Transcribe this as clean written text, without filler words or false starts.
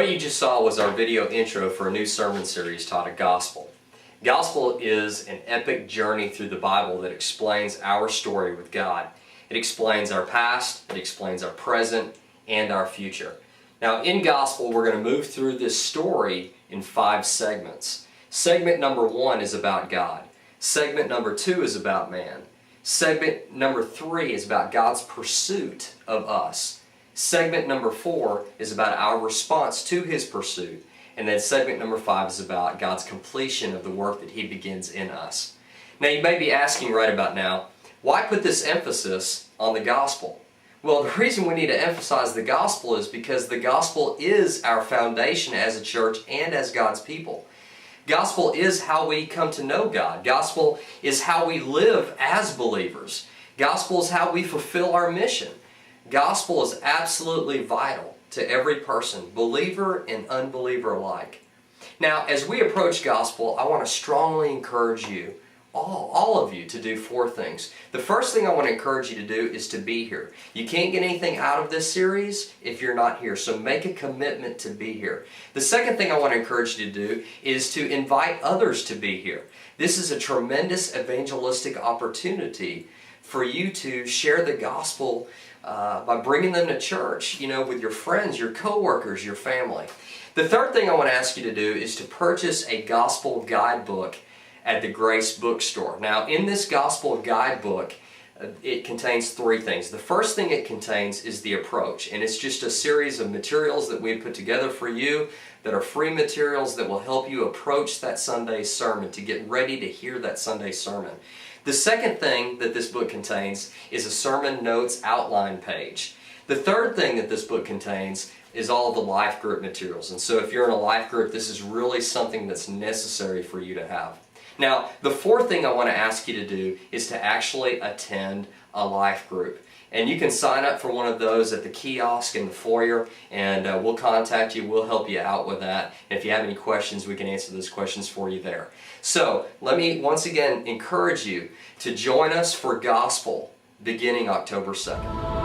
What you just saw was our video intro for a new sermon series titled Gospel. Gospel is an epic journey through the Bible that explains our story with God. It explains our past, it explains our present, and our future. Now in Gospel, we're going to move through this story in 5 segments. Segment number 1 is about God. Segment number 2 is about man. Segment number 3 is about God's pursuit of us. Segment number 4 is about our response to His pursuit. And then segment number 5 is about God's completion of the work that He begins in us. Now you may be asking right about now, why put this emphasis on the gospel? Well, the reason we need to emphasize the gospel is because the gospel is our foundation as a church and as God's people. Gospel is how we come to know God. Gospel is how we live as believers. Gospel is how we fulfill our mission. Gospel is absolutely vital to every person, believer and unbeliever alike. Now, as we approach gospel, I want to strongly encourage you, all of you, to do 4 things. The first thing I want to encourage you to do is to be here. You can't get anything out of this series if you're not here, so make a commitment to be here. The second thing I want to encourage you to do is to invite others to be here. This is a tremendous evangelistic opportunity for you to share the gospel by bringing them to church, with your friends, your co-workers, your family. The third thing I want to ask you to do is to purchase a gospel guidebook at the Grace Bookstore. Now, in this gospel guidebook, it contains 3 things. The first thing it contains is the approach, and it's just a series of materials that we put together for you that are free materials that will help you approach that Sunday sermon, to get ready to hear that Sunday sermon. The second thing that this book contains is a sermon notes outline page. The third thing that this book contains is all the life group materials. And so if you're in a life group, this is really something that's necessary for you to have. Now, the fourth thing I want to ask you to do is to actually attend a life group. And you can sign up for one of those at the kiosk in the foyer, and we'll contact you, we'll help you out with that. And if you have any questions, we can answer those questions for you there. So, let me once again encourage you to join us for Gospel beginning October 2nd.